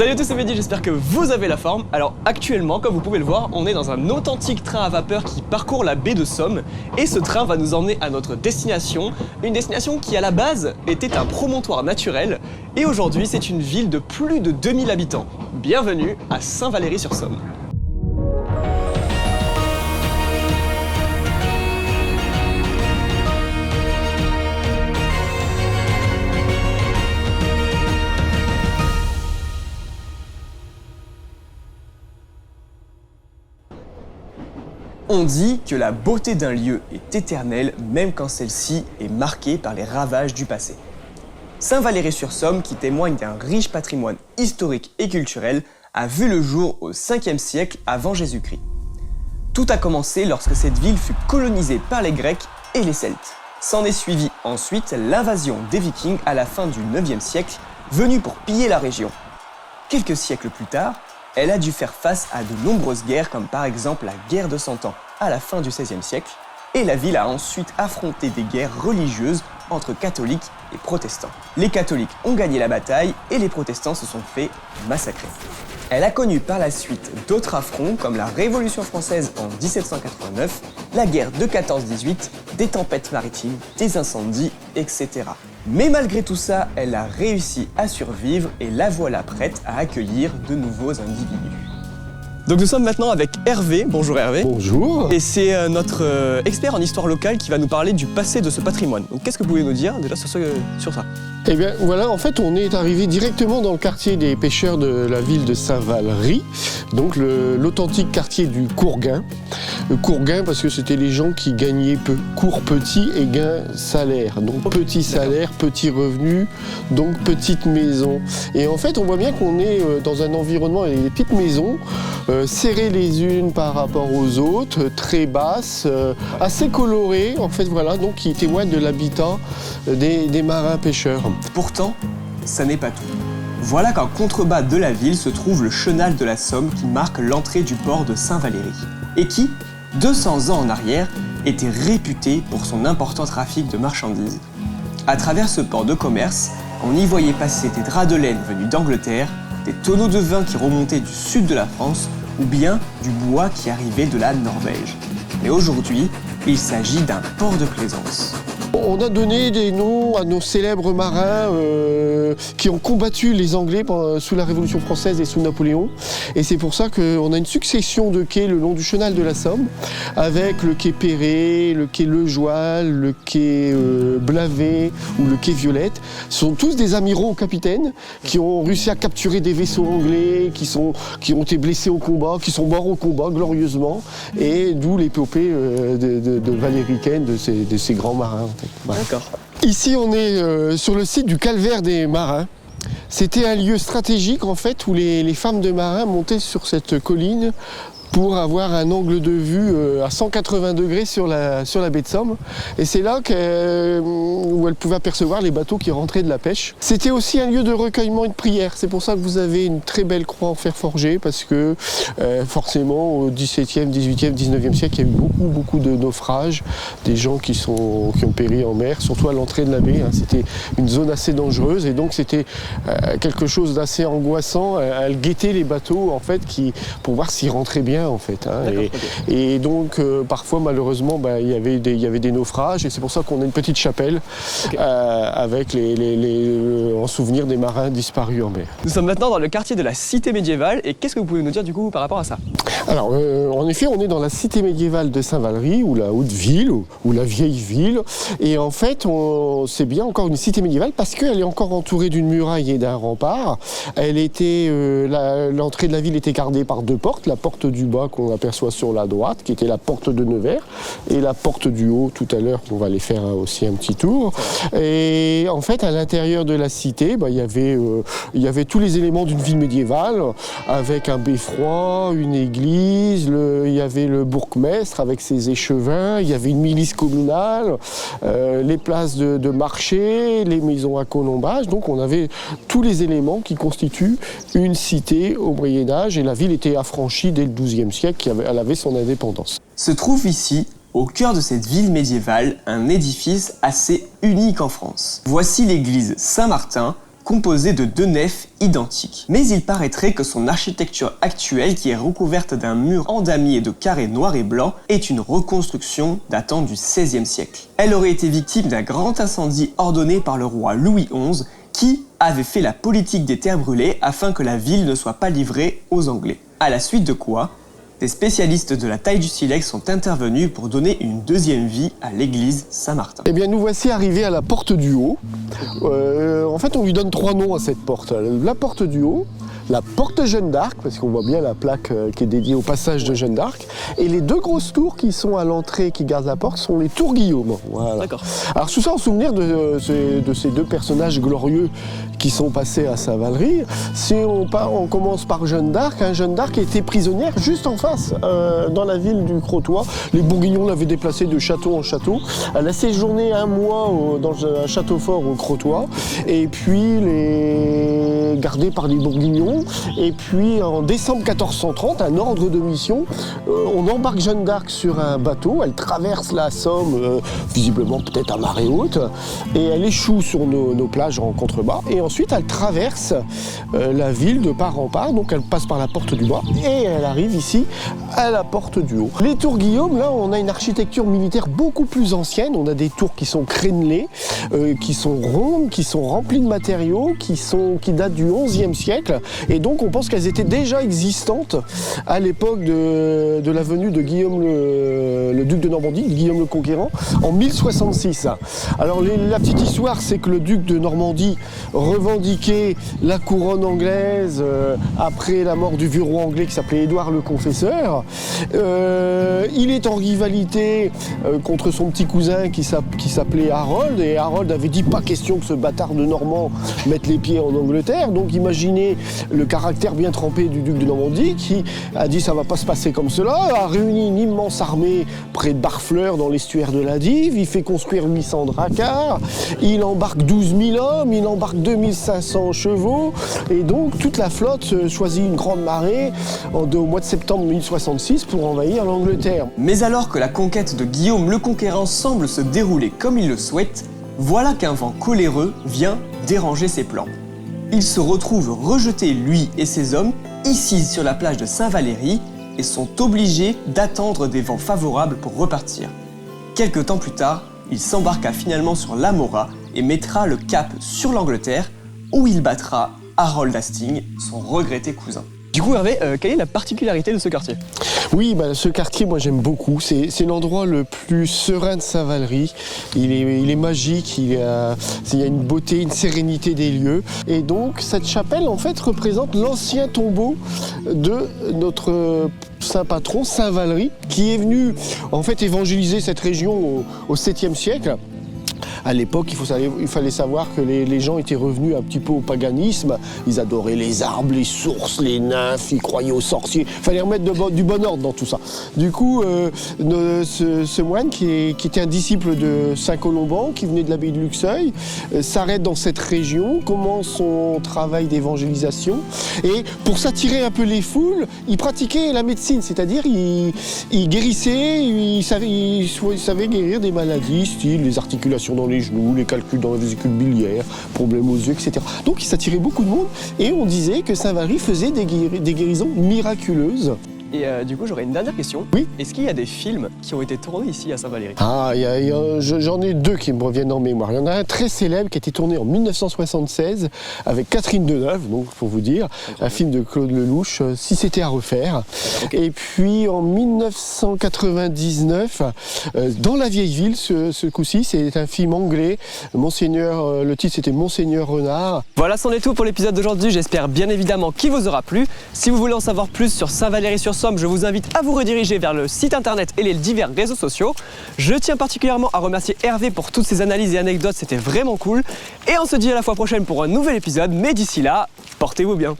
Salut à tous, c'est Mehdi, j'espère que vous avez la forme. Alors actuellement, comme vous pouvez le voir, on est dans un authentique train à vapeur qui parcourt la baie de Somme. Et ce train va nous emmener à notre destination, une destination qui à la base était un promontoire naturel. Et aujourd'hui, c'est une ville de plus de 2000 habitants. Bienvenue à Saint-Valery-sur-Somme. On dit que la beauté d'un lieu est éternelle, même quand celle-ci est marquée par les ravages du passé. Saint-Valery-sur-Somme, qui témoigne d'un riche patrimoine historique et culturel, a vu le jour au 5e siècle avant Jésus-Christ. Tout a commencé lorsque cette ville fut colonisée par les Grecs et les Celtes. S'en est suivi ensuite l'invasion des Vikings à la fin du 9e siècle, venus pour piller la région. Quelques siècles plus tard, elle a dû faire face à de nombreuses guerres, comme par exemple la guerre de 100 ans à la fin du XVIe siècle, et la ville a ensuite affronté des guerres religieuses entre catholiques et protestants. Les catholiques ont gagné la bataille et les protestants se sont fait massacrer. Elle a connu par la suite d'autres affronts comme la Révolution française en 1789, la guerre de 14-18, des tempêtes maritimes, des incendies, etc. Mais malgré tout ça, elle a réussi à survivre et la voilà prête à accueillir de nouveaux individus. Donc nous sommes maintenant avec Hervé. Bonjour Hervé. Bonjour. Et c'est notre expert en histoire locale qui va nous parler du passé de ce patrimoine. Donc qu'est-ce que vous pouvez nous dire déjà sur ça? Eh bien voilà, en fait on est arrivé directement dans le quartier des pêcheurs de la ville de Saint-Valery, donc l'authentique quartier du Courgain. Le Courgain parce que c'était les gens qui gagnaient peu, court petit et gain salaire. Donc petit salaire, petit revenu, donc petite maison. Et en fait on voit bien qu'on est dans un environnement avec des petites maisons, serrées les unes par rapport aux autres, très basses, assez colorées en fait voilà, donc qui témoignent de l'habitat des marins pêcheurs. Pourtant, ça n'est pas tout. Voilà qu'en contrebas de la ville se trouve le chenal de la Somme qui marque l'entrée du port de Saint-Valery et qui, 200 ans en arrière, était réputé pour son important trafic de marchandises. À travers ce port de commerce, on y voyait passer des draps de laine venus d'Angleterre, des tonneaux de vin qui remontaient du sud de la France ou bien du bois qui arrivait de la Norvège. Mais aujourd'hui, il s'agit d'un port de plaisance. On a donné des noms à nos célèbres marins qui ont combattu les Anglais sous la Révolution française et sous Napoléon. Et c'est pour ça qu'on a une succession de quais le long du chenal de la Somme, avec le quai Perret, le quai Lejoal, le quai Blavet ou le quai Violette. Ce sont tous des amiraux ou capitaines qui ont réussi à capturer des vaisseaux anglais, qui ont été blessés au combat, qui sont morts au combat glorieusement. Et d'où l'épopée de valéricaine de ces grands marins. D'accord. Ici, on est sur le site du Calvaire des Marins. C'était un lieu stratégique en fait où les femmes de marins montaient sur cette colline pour avoir un angle de vue à 180 degrés sur la baie de Somme. Et c'est là où elles pouvaient apercevoir les bateaux qui rentraient de la pêche. C'était aussi un lieu de recueillement et de prière. C'est pour ça que vous avez une très belle croix en fer forgé, parce que forcément au XVIIe, XVIIIe, XIXe siècle, il y a eu beaucoup de naufrages, des gens qui ont péri en mer, surtout à l'entrée de la baie. C'était une zone assez dangereuse et donc c'était quelque chose d'assez angoissant. Elle guettait les bateaux en fait, pour voir s'ils rentraient bien. En fait, et donc parfois malheureusement il y avait des naufrages et c'est pour ça qu'on a une petite chapelle avec en souvenir des marins disparus en mer. Nous sommes maintenant dans le quartier de la cité médiévale et qu'est-ce que vous pouvez nous dire du coup par rapport à ça? Alors en effet on est dans la cité médiévale de Saint-Valery ou la haute ville ou la vieille ville et en fait c'est bien encore une cité médiévale parce qu'elle est encore entourée d'une muraille et d'un rempart. L'entrée de la ville était gardée par deux portes, la porte du bas qu'on aperçoit sur la droite, qui était la porte de Nevers, et la porte du haut tout à l'heure, qu'on va aller faire aussi un petit tour. Et en fait, à l'intérieur de la cité, il y avait tous les éléments d'une ville médiévale, avec un beffroi, une église, il y avait le bourgmestre avec ses échevins, il y avait une milice communale, les places de marché, les maisons à colombage. Donc on avait tous les éléments qui constituent une cité au Moyen-Âge, et la ville était affranchie dès le XIIe siècle, elle avait son indépendance. Se trouve ici, au cœur de cette ville médiévale, un édifice assez unique en France. Voici l'église Saint-Martin, composé de 2 nefs identiques. Mais il paraîtrait que son architecture actuelle, qui est recouverte d'un mur en damier de carrés noirs et blancs, est une reconstruction datant du XVIe siècle. Elle aurait été victime d'un grand incendie ordonné par le roi Louis XI, qui avait fait la politique des terres brûlées afin que la ville ne soit pas livrée aux Anglais. À la suite de quoi, des spécialistes de la taille du silex sont intervenus pour donner une deuxième vie à l'église Saint-Martin. Eh bien, nous voici arrivés à la porte du Haut. En fait, on lui donne 3 noms à cette porte. La porte du Haut, la porte Jeanne d'Arc, parce qu'on voit bien la plaque qui est dédiée au passage de Jeanne d'Arc, et les 2 grosses tours qui sont à l'entrée, qui gardent la porte, sont les tours Guillaume. Voilà. D'accord. Alors, tout ça en souvenir de ces 2 personnages glorieux qui sont passés à Saint-Valery. Si on commence par Jeanne d'Arc, Jeanne d'Arc était prisonnière juste en face, dans la ville du Crotoy. Les Bourguignons l'avaient déplacée de château en château. Elle a séjourné 1 mois dans un château fort au Crotoy, et puis gardée par les Bourguignons. Et puis en décembre 1430, un ordre de mission, on embarque Jeanne d'Arc sur un bateau, elle traverse la Somme, visiblement peut-être à marée haute, et elle échoue sur nos plages en contrebas, et ensuite elle traverse la ville de part en part, donc elle passe par la porte du Bas, et elle arrive ici à la porte du Haut. Les tours Guillaume, là on a une architecture militaire beaucoup plus ancienne, on a des tours qui sont crénelées, qui sont rondes, qui sont remplies de matériaux, qui datent du XIe siècle, et donc on pense qu'elles étaient déjà existantes à l'époque de la venue de Guillaume le duc de Normandie, Guillaume le Conquérant, en 1066. Alors la petite histoire, c'est que le duc de Normandie revendiquait la couronne anglaise après la mort du vieux roi anglais qui s'appelait Édouard le Confesseur. Il est en rivalité contre son petit cousin qui s'appelait Harold, et Harold avait dit pas question que ce bâtard de Normand mette les pieds en Angleterre, donc imaginez le caractère bien trempé du duc de Normandie qui a dit ça va pas se passer comme cela, a réuni une immense armée près de Barfleur dans l'estuaire de la Dive, il fait construire 800 dracars, il embarque 12 000 hommes, il embarque 2500 chevaux, et donc toute la flotte choisit une grande marée au mois de septembre 1066 pour envahir l'Angleterre. Mais alors que la conquête de Guillaume le Conquérant semble se dérouler comme il le souhaite, voilà qu'un vent coléreux vient déranger ses plans. Il se retrouve rejeté, lui et ses hommes, ici sur la plage de Saint-Valery, et sont obligés d'attendre des vents favorables pour repartir. Quelque temps plus tard, il s'embarqua finalement sur l'Amora et mettra le cap sur l'Angleterre, où il battra Harold Hastings, son regretté cousin. Du coup, Hervé, quelle est la particularité de ce quartier ? Oui, ce quartier, moi j'aime beaucoup. C'est l'endroit le plus serein de Saint-Valery. Il est magique, il y a une beauté, une sérénité des lieux. Et donc, cette chapelle, en fait, représente l'ancien tombeau de notre saint patron, Saint Valery, qui est venu, en fait, évangéliser cette région au 7e siècle. À l'époque, il fallait savoir que les gens étaient revenus un petit peu au paganisme. Ils adoraient les arbres, les sources, les nymphes, ils croyaient aux sorciers. Il fallait remettre du bon ordre dans tout ça. Du coup, ce moine, qui était un disciple de Saint Colomban, qui venait de l'abbaye de Luxeuil, s'arrête dans cette région, commence son travail d'évangélisation. Et pour s'attirer un peu les foules, il pratiquait la médecine, c'est-à-dire il guérissait, il savait guérir des maladies, style les articulations dans les genoux, les calculs dans la vésicule biliaire, problèmes aux yeux, etc. Donc il s'attirait beaucoup de monde, et on disait que Saint Valery faisait des guérisons miraculeuses. Et du coup, j'aurais une dernière question. Oui. Est-ce qu'il y a des films qui ont été tournés ici à Saint-Valery ? Ah, j'en ai 2 qui me reviennent en mémoire. Il y en a un très célèbre qui a été tourné en 1976 avec Catherine Deneuve, donc pour vous dire, un film de Claude Lelouch, Si c'était à refaire. Okay. Et puis en 1999, dans la vieille ville, ce coup-ci, c'est un film anglais. Le titre c'était Monseigneur Renard. Voilà, c'en est tout pour l'épisode d'aujourd'hui. J'espère bien évidemment qu'il vous aura plu. Si vous voulez en savoir plus sur Saint-Valery-sur-Somme, je vous invite à vous rediriger vers le site internet et les divers réseaux sociaux. Je tiens particulièrement à remercier Hervé pour toutes ces analyses et anecdotes, c'était vraiment cool. Et on se dit à la fois prochaine pour un nouvel épisode, mais d'ici là, portez-vous bien.